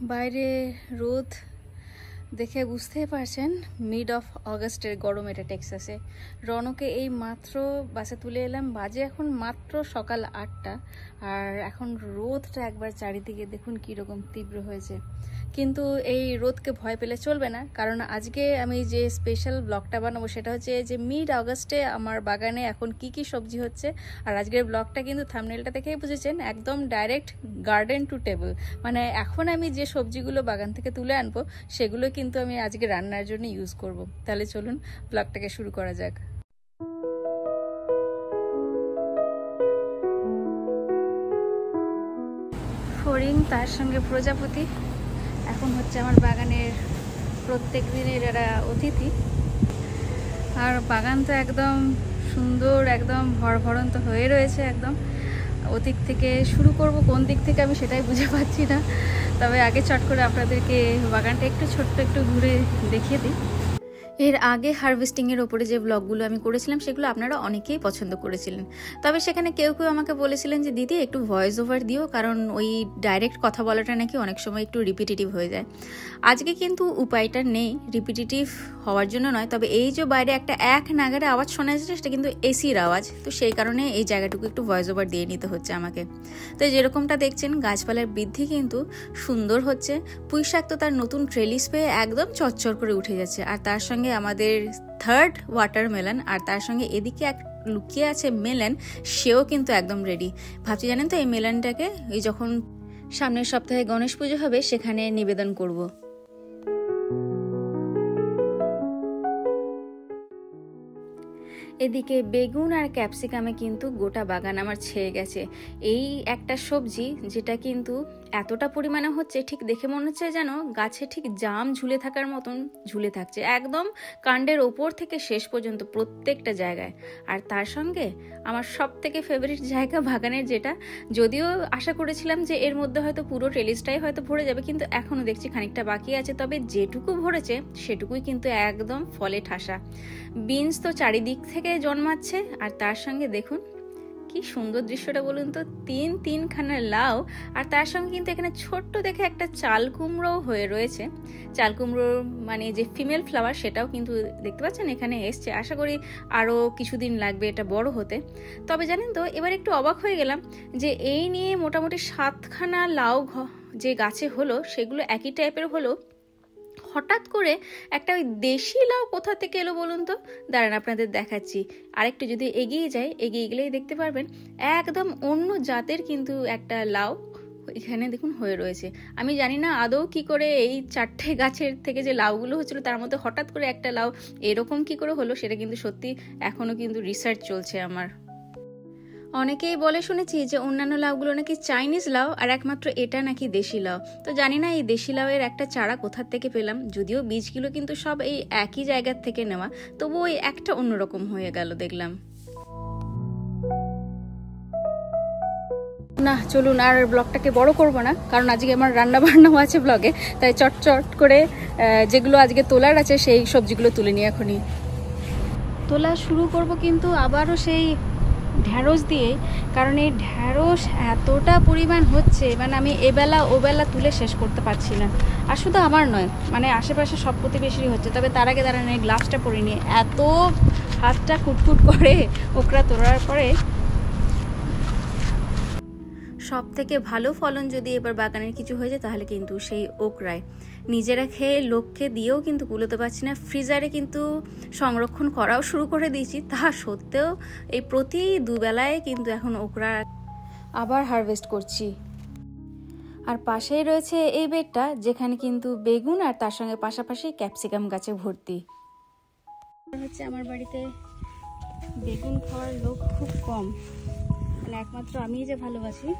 বাইরে রোদ দেখে বুঝতেই পারছেন, মিড অফ অগস্টের গরম এটা টেক্সাসে। রনকে এই মাত্র বাসে তুলে এলাম, বাজে এখন মাত্র সকাল 8টা, আর এখন রোদটা একবার চারিদিকে দেখুন কীরকম তীব্র হয়েছে। কিন্তু এই রোদকে ভয় পেলে চলবে না, কারণ আজকে আমি যে স্পেশাল ব্লগটা বানাবো সেটা হচ্ছে যে মিড অগস্টে আমার বাগানে এখন কি কি সবজি হচ্ছে। আর আজকের ব্লগটা কিন্তু থাম্বনেলটা দেখেই বুঝেছেন, একদম ডাইরেক্ট গার্ডেন টু টেবল। মানে এখন আমি যে সবজিগুলো বাগান থেকে তুলে আনবো সেগুলো কিন্তু আমি আজকে রান্নার জন্য ইউজ করব। তাহলে চলুন ব্লগটাকে শুরু করা যাক। ফড়িং তার সঙ্গে প্রজাপতি এখন হচ্ছে আমার বাগানের প্রত্যেক দিনের এরা অতিথি। আর বাগান তো একদম সুন্দর, একদম ভরভরন্ত হয়ে রয়েছে। একদম ওদিক থেকে শুরু করব, কোন দিক থেকে আমি সেটাই বুঝে পাচ্ছি না। তবে আগে চট করে আপনাদেরকে বাগানটা একটু ছোট্ট একটু ঘুরে দেখিয়ে দিই। এর আগে হারভেস্টিংয়ের ওপরে যে ব্লগগুলো আমি করেছিলাম সেগুলো আপনারা অনেকেই পছন্দ করেছিলেন। তবে সেখানে কেউ কেউ আমাকে বলেছিলেন যে দিদি একটু ভয়েস ওভার দিও, কারণ ওই ডাইরেক্ট কথা বলাটা নাকি অনেক সময় একটু রিপিটেটিভ হয়ে যায়। আজকে কিন্তু উপায়টা নেই, রিপিটেটিভ হওয়ার জন্য নয়, তবে এই যে বাইরে একটা এক নাগারে আওয়াজ শোনা যাচ্ছে সেটা কিন্তু এসির আওয়াজ, তো সেই কারণে এই জায়গাটুকু একটু ভয়েস ওভার দিয়ে নিতে হচ্ছে আমাকে। তো যেরকমটা দেখছেন গাছপালার বৃদ্ধি কিন্তু সুন্দর হচ্ছে। পুঁইশাক তো তার নতুন ট্রেলিস পেয়ে একদম চচ্চর করে উঠে যাচ্ছে, আর তার সঙ্গে আমাদের থার্ড ওয়াটারমেলন, আর তার সঙ্গে এদিকে এক লুকিয়ে আছে মেলন, সেও কিন্তু একদম রেডি। ভাবছি জানেন তো, এই মেলনটাকে এই যখন সামনের সপ্তাহে গণেশ পুজো হবে সেখানে নিবেদন করব। এদিকে বেগুন আর ক্যাপসিকামে কিন্তু গোটা বাগান আমার ছেয়ে গেছে। এই একটা সবজি যেটা কিন্তু এতটা পরিমাণে হচ্ছে, ঠিক দেখে মনে হচ্ছে যেন গাছে ঠিক জাম ঝুলে থাকার মতন ঝুলে থাকছে, একদম কাণ্ডের ওপর থেকে শেষ পর্যন্ত প্রত্যেকটা জায়গায়। আর তার সঙ্গে আমার সব থেকে ফেভারিট জায়গা বাগানের, যেটা যদিও আশা করেছিলাম যে এর মধ্যে হয়তো পুরো ট্রেলিসটাই হয়তো ভরে যাবে, কিন্তু এখনও দেখছি খানিকটা বাকি আছে। তবে যেটুকু ভরেছে সেটুকুই কিন্তু একদম ফলে ঠাসা। বিনস তো চারিদিক থেকে জন্মাচ্ছে, আর তার সঙ্গে দেখুন কি সুন্দর দৃশ্যটা বলুন তো, তিনখানা লাউ, আর তার সঙ্গে কিন্তু এখানে ছোট্ট দেখে একটা চাল কুমড়ো হয়ে রয়েছে। চাল কুমড়োর মানে যে ফিমেল ফ্লাওয়ার সেটাও কিন্তু দেখতে পাচ্ছেন এখানে এসছে। আশা করি আরও কিছুদিন লাগবে এটা বড় হতে। তবে জানেন তো, এবার একটু অবাক হয়ে গেলাম যে এই নিয়ে মোটামুটি 7খানা লাউ যে গাছে হলো সেগুলো একই টাইপের হলো, হঠাৎ করে একটা ওই দেশি লাউ কোথা থেকে এলো বলুন তো। দাঁড়ান আপনাদের দেখাচ্ছি, আরেকটু যদি এগিয়ে গেলেই দেখতে পারবেন একদম অন্য জাতের কিন্তু একটা লাউ এখানে দেখুন হয়ে রয়েছে। আমি জানি না আদৌ কি করে এই 4টে গাছের থেকে যে লাউগুলো হচ্ছিল তার মধ্যে হঠাৎ করে একটা লাউ এরকম কি করে হলো, সেটা কিন্তু সত্যি এখনো কিন্তু রিসার্চ চলছে আমার। অনেকেই বলে শুনেছি যে অন্যান্য লাউগুলো নাকি চাইনিজ লাউ, আর একমাত্র এটা নাকি দেশি লাউ। তো জানি না এই দেশি লাউয়ের একটা চারা কোথার থেকে পেলাম, যদিও বীজগুলো কিন্তু সব এই একই জায়গার থেকে নেওয়া, তবু ওই একটা অন্যরকম হয়ে গেল দেখলাম। না চলুন আর ব্লগটাকে বড় করব না, কারণ আজকে আমার রান্না বান্নাও আছে ব্লগে, তাই চট করে যেগুলো আজকে তোলার আছে সেই সবজিগুলো তুলে নিয়ে এখনই তোলা শুরু করব। কিন্তু আবারও সেই ঢ্যাঁড়স দিয়ে, কারণ এই ঢ্যাঁড়স এতটা পরিমাণ হচ্ছে, মানে আমি এবেলা ওবেলা তুলে শেষ করতে পারছি না। আর শুধু আমার নয়, মানে আশেপাশে সব প্রতিবেশীরই হচ্ছে। তবে তার আগে দাঁড়ান এই গ্লাভসটা পরে নিয়ে, এত হাতটা কুটকুট করে ওকরা তোলার পরে। সব থেকে ভালো ফলন যদি এবার বাগানের কিছু হয়ে যায় তাহলে কিন্তু সেই ওকরায়। নিজেরা খেয়ে লোককে দিয়েও কিন্তু কুলোতে পারছি না, ফ্রিজারে কিন্তু সংরক্ষণ করাও শুরু করে দিয়েছি, তা সত্ত্বেও এই প্রতি দুবেলায় কিন্তু এখন ওকরা আবার হারভেস্ট করছি। আর পাশেই রয়েছে এই বেডটা যেখানে কিন্তু বেগুন আর তার সঙ্গে পাশাপাশি ক্যাপসিকাম গাছে ভর্তি হচ্ছে। আমার বাড়িতে বেগুন খাওয়ার লোক খুব কম, মানে একমাত্র আমিই যে ভালোবাসি,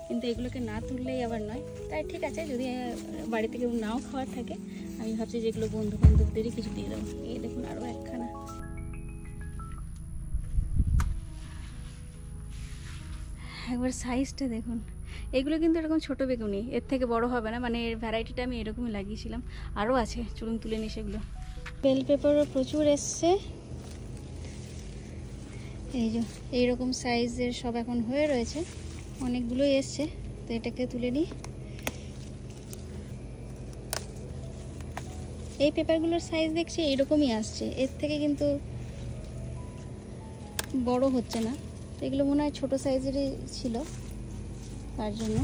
কিন্তু এগুলোকে না তুললেই আবার নয়। তাই ঠিক আছে, যদি বাড়িতে কেউ নাও খাওয়ার থাকে আমি ভাবছি যেগুলো বন্ধু বান্ধবদেরই কিছু দিয়ে দেবো। এই দেখুন আরও একখানা, একবার সাইজটা দেখুন। এগুলো কিন্তু এরকম ছোটো বেগুনি, এর থেকে বড় হবে না, মানে এর ভ্যারাইটিটা আমি এরকমই লাগিয়েছিলাম। আরও আছে, চলুন তুলে নিই সেগুলো। বেল পেপারও প্রচুর এসছে, এই যে এইরকম সাইজের সব এখন হয়ে রয়েছে, অনেকগুলোই এসছে। তো এটাকে তুলে নিই। এই পেপারগুলোর সাইজ দেখছি এইরকমই আসছে, এর থেকে কিন্তু বড় হচ্ছে না। এগুলো মনে হয় ছোটো সাইজেরই ছিল, তার জন্য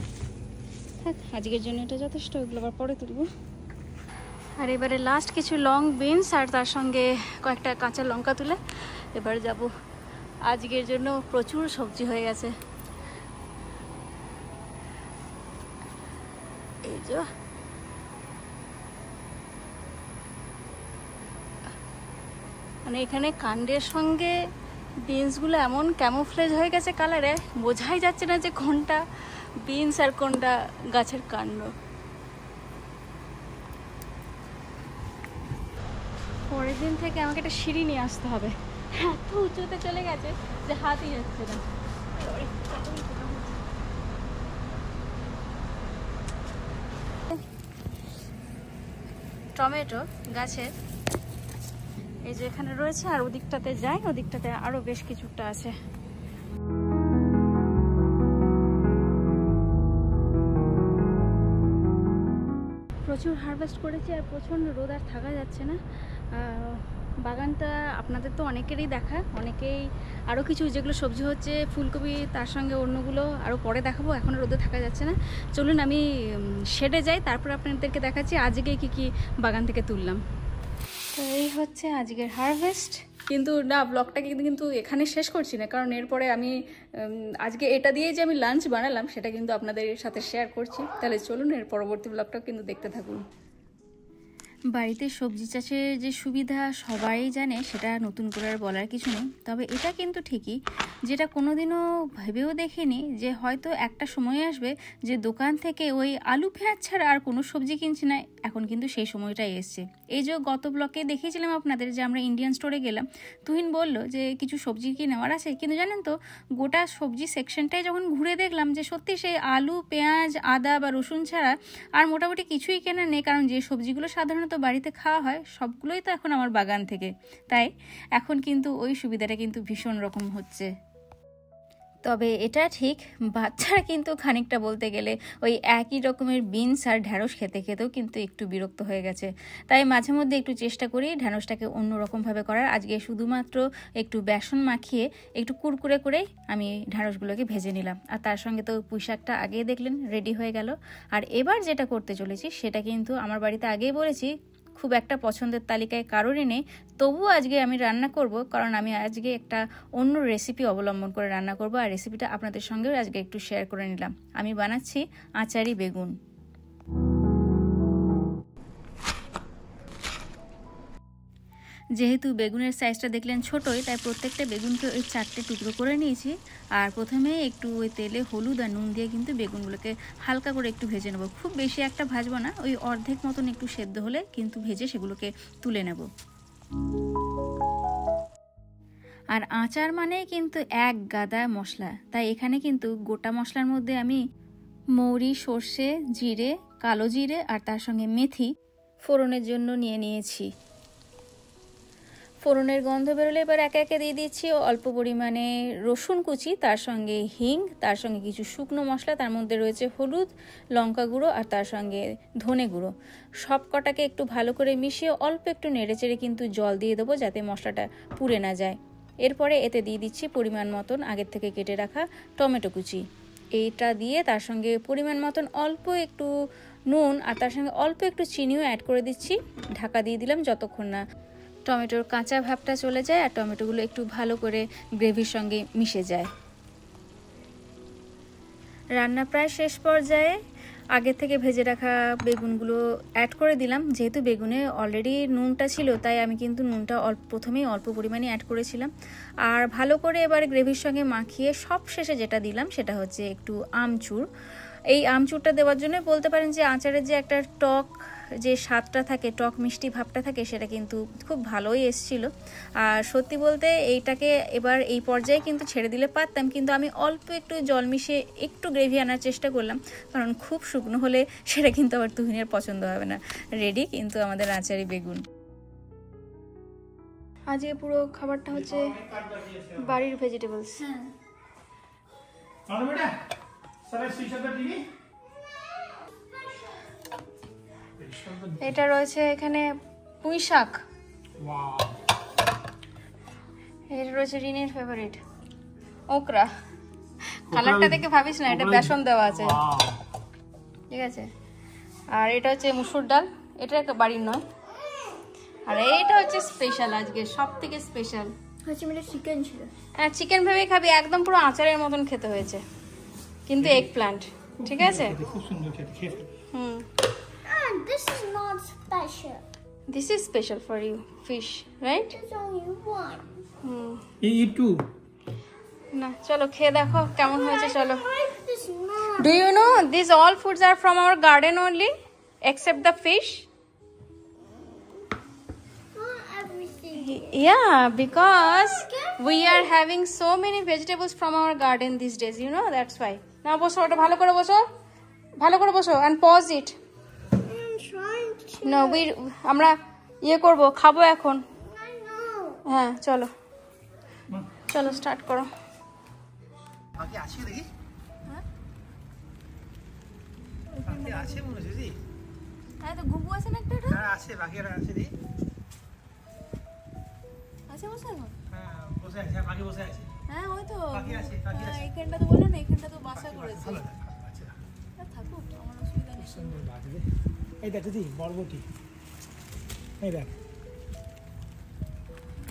থাক, আজকের জন্য এটা যথেষ্ট। এগুলো আবার পরে তুলব। আর এবারে লাস্ট কিছু লং বিনস আর তার সঙ্গে কয়েকটা কাঁচা লঙ্কা তুলে এবার যাব। আজকের জন্য প্রচুর সবজি হয়ে গেছে। এই যে মানে এখানে কাণ্ডের সঙ্গে বিনসগুলো এমন ক্যামোফ্লেজ হয়ে গেছে কালারে, বোঝাই যাচ্ছে না যে কোনটা বিনস আর কোনটা গাছের কাণ্ড। পরের দিন থেকে আমাকে একটা সিঁড়ি নিয়ে আসতে হবে, এত উঁচুতে চলে গেছে যে হাতই যাচ্ছে না। টমেটো গাছের এই যে এখানে রয়েছে, আর ওদিকটাতে যাই, ওদিকটাতে আরো বেশ কিছুটা আছে। প্রচুর হারভেস্ট করেছি আর প্রচণ্ড রোদ, আর থাকা যাচ্ছে না। বাগানটা আপনাদের তো অনেকেরই দেখা, অনেকেই আরও কিছু যেগুলো সবজি হচ্ছে, ফুলকপি, তার সঙ্গে অন্যগুলো আরও পরে দেখাবো। এখন রোদে থাকা যাচ্ছে না। চলুন আমি শেডে যাই, তারপর আপনাদেরকে দেখাচ্ছি আজকে কি কি বাগান থেকে তুললাম। তো এই হচ্ছে আজকের হারভেস্ট। কিন্তু না, ব্লগটাকে কিন্তু এখানে শেষ করছি না, কারণ এরপরে আমি আজকে এটা দিয়েই যে আমি লাঞ্চ বানালাম সেটা কিন্তু আপনাদের সাথে শেয়ার করছি। তাহলে চলুন এর পরবর্তী ব্লগটাও কিন্তু দেখতে থাকুন। বাড়িতে সবজি চাষের যে সুবিধা সবাই জানে, সেটা নতুন করে আর বলার কিছু নেই। তবে এটা কিন্তু ঠিকই, যেটা কোনোদিনও ভেবেও দেখিনি যে হয়তো একটা সময় আসবে যে দোকান থেকে ওই আলু পেঁয়াজ ছাড়া আর কোনো সবজি কিনছি না। এখন কিন্তু সেই সময়টাই এসছে। এই যে গত ব্লকে দেখিয়েছিলাম আপনাদের যে আমরা ইন্ডিয়ান স্টোরে গেলাম, তুহিন বলল যে কিছু সবজি কি নেওয়ার আছে, কিন্তু জানেন তো গোটা সবজি সেকশনটাই যখন ঘুরে দেখলাম যে সত্যি সেই আলু পেঁয়াজ আদা বা রসুন ছাড়া আর মোটামুটি কিছুই কেনা নেই। কারণ যে সবজিগুলো সাধারণত বাড়িতে খাওয়া হয় সবগুলোই তো এখন আমার বাগান থেকে, তাই এখন কিন্তু ওই সুবিধাটা কিন্তু ভীষণ রকম হচ্ছে। তবে এটা ঠিক, বাচ্চারা কিন্তু খানিকটা বলতে গেলে ওই একই রকমের বিনস আর ঢ্যাঁড়স খেতে খেতেও কিন্তু একটু বিরক্ত হয়ে গেছে। তাই মাঝে মধ্যে একটু চেষ্টা করি ঢ্যাঁড়সটাকে অন্যরকমভাবে করার। আজকে শুধুমাত্র একটু বেসন মাখিয়ে একটু কুরকুরে করে আমি ঢ্যাঁড়সগুলোকে ভেজে নিলাম। আর তার সঙ্গে তো পুঁই শাকটা আগেই দেখলেন রেডি হয়ে গেল। আর এবার যেটা করতে চলেছি সেটা কিন্তু আমার বাড়িতে আগেই বলেছি খুব একটা পছন্দের তালিকায় কারোরই নেই, তবুও আজকে আমি রান্না করব, কারণ আমি আজকে একটা অন্য রেসিপি অবলম্বন করে রান্না করব। আর রেসিপিটা আপনাদের সঙ্গেও আজকে একটু শেয়ার করে নিলাম। আমি বানাচ্ছি আচারি বেগুন। যেহেতু বেগুনের সাইজটা দেখলেন ছোটোই, তাই প্রত্যেকটা বেগুনকে ওই 4টে টুকরো করে নিয়েছি। আর প্রথমে একটু ওই তেলে হলুদ আর নুন দিয়ে কিন্তু বেগুনগুলোকে হালকা করে একটু ভেজে নেব। খুব বেশি একটা ভাজবো না, ওই অর্ধেক মতন একটু সেদ্ধ হলে কিন্তু ভেজে সেগুলোকে তুলে নেব। আর আচার মানে কিন্তু এক গাদা মশলা, তাই এখানে কিন্তু গোটা মশলার মধ্যে আমি মৌরি, সর্ষে, জিরে, কালো জিরে আর তার সঙ্গে মেথি ফোড়নের জন্য নিয়ে নিয়েছি। ফোড়নের গন্ধ বেরোলে এবার একে একে দিয়ে দিচ্ছি অল্প পরিমাণে রসুন কুচি, তার সঙ্গে হিং, তার সঙ্গে কিছু শুকনো মশলা, তার মধ্যে রয়েছে হলুদ, লঙ্কা গুঁড়ো আর তার সঙ্গে ধনে গুঁড়ো। সব কটাকে একটু ভালো করে মিশিয়ে অল্প একটু নেড়েচেড়ে কিন্তু জল দিয়ে দেবো যাতে মশলাটা পুড়ে না যায়। এরপরে এতে দিয়ে দিচ্ছি পরিমাণ মতন আগের থেকে কেটে রাখা টমেটো কুচি। এইটা দিয়ে তার সঙ্গে পরিমাণ মতন অল্প একটু নুন আর তার সঙ্গে অল্প একটু চিনিও অ্যাড করে দিচ্ছি। ঢাকা দিয়ে দিলাম যতক্ষণ না টমেটোর কাঁচা ভাবটা চলে যায় আর টমেটোগুলো একটু ভালো করে গ্রেভির সঙ্গে মিশে যায়। রান্না প্রায় শেষ পর্যায়ে আগে থেকে ভেজে রাখা বেগুনগুলো অ্যাড করে দিলাম। যেহেতু বেগুনে অলরেডি নুনটা ছিল, তাই আমি কিন্তু নুনটা প্রথমেই অল্প পরিমাণে অ্যাড করেছিলাম। আর ভালো করে এবারে গ্রেভির সঙ্গে মাখিয়ে সব শেষে যেটা দিলাম সেটা হচ্ছে একটু আমচুর। এই আমচুরটা দেওয়ার জন্য বলতে পারেন যে আচারের যে একটা টক যে স্বাদটা থাকে, টক মিষ্টি ভাবটা থাকে, সেটা কিন্তু খুব ভালোই এসছিল। আর সত্যি বলতে এইটাকে এবার এই পর্যায়ে কিন্তু ছেড়ে দিলে পারতাম, কিন্তু আমি অল্প একটু জল মিশিয়ে একটু গ্রেভি আনার চেষ্টা করলাম, কারণ খুব শুকনো হলে সেটা কিন্তু আবার তুহিনের পছন্দ হবে না। রেডি কিন্তু আমাদের আচারি বেগুন। আজকে পুরো খাবারটা হচ্ছে বাড়ির ভেজিটেবলস। এটা রয়েছে এখানে পুঁই শাক। ওয়াও, এর রয়েছে রিনের ফেভারিট ওকরা। কালারটা দেখে ভাবিস না এটা বেসন দেওয়া আছে, ওয়াও। ঠিক আছে। আর এটা হচ্ছে মুসুর ডাল, এটা একটা বাড়ির নয়। আর এইটা হচ্ছে স্পেশাল, আজকে সব থেকে স্পেশাল হচ্ছে মানে চিকেন ছিল। হ্যাঁ চিকেন ভেবে খাবি, একদম পুরো আচারের মতন খেতে হয়েছে, কিন্তু এগ প্লান্ট, ঠিক আছে। এটা খুব সুন্দর খেতে, খেয়ে ফেল। Hmm, And this is not special. This is special for you fish, right? There's only one. Hmm, eat too. না চলো খেয়ে দেখো কেমন হয়েছে, চলো। Why this not? Do you know these all foods are from our garden only, except the fish? Not everything. Yeah, because we are having so many vegetables from our garden these days, you know, that's why. Now বসো, ওটা ভালো করে বসো, ভালো করে বসো, and pause it. I'm trying to. No, আমরা ইয়ে করব, খাবো এখন। I know. হ্যাঁ চলো চলো স্টার্ট করো। বাকি আছে দেখি, বাকি আছে মনে হচ্ছে দি। হ্যাঁ তো ঘুঘু আছে না একটা, হ্যাঁ আছে, বাকি আর আছে দি। আছে বসে এখন। হ্যাঁ বসে আছে, বাকি বসে আছে। হ্যাঁ ওই তো বাকি আছে, বাকি আছে। এখানটা তো বললো না, এখানটা তো বাসা করেছে। ভালো দেখ, আচ্ছা থাকুক, আমার অসুবিধা নেই। সুন্দর লাগবে। এই দেখ দিদি, বরবটি। এই দেখ,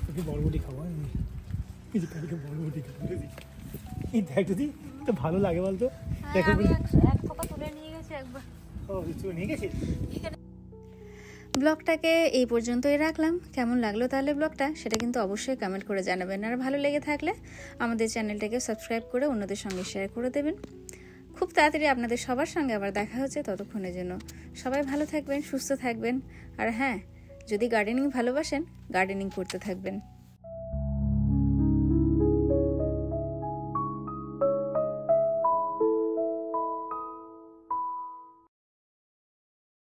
তোকে বরবটি খাবো আমি। এই যে কালকে বরবটি খাবো দিদি। এই দেখ দিদি, তো ভালো লাগে বলতো। দেখো আমি এক থোকা তুলে নিয়ে গেছি একবার। ও তুই নিয়ে গেছিস? ব্লগটাকে এই পর্যন্তই রাখলাম। কেমন লাগলো তাহলে ব্লগটা, সেটা কিন্তু অবশ্যই কমেন্ট করে জানাবেন। আর ভালো লেগে থাকলে আমাদের চ্যানেলটাকে সাবস্ক্রাইব করে অন্যদের সঙ্গে শেয়ার করে দেবেন। খুব তাড়াতাড়ি আপনাদের সবার সঙ্গে আবার দেখা হচ্ছে, ততক্ষণের জন্য সবাই ভালো থাকবেন, সুস্থ থাকবেন। আর হ্যাঁ, যদি গার্ডেনিং ভালোবাসেন, গার্ডেনিং করতে থাকবেন।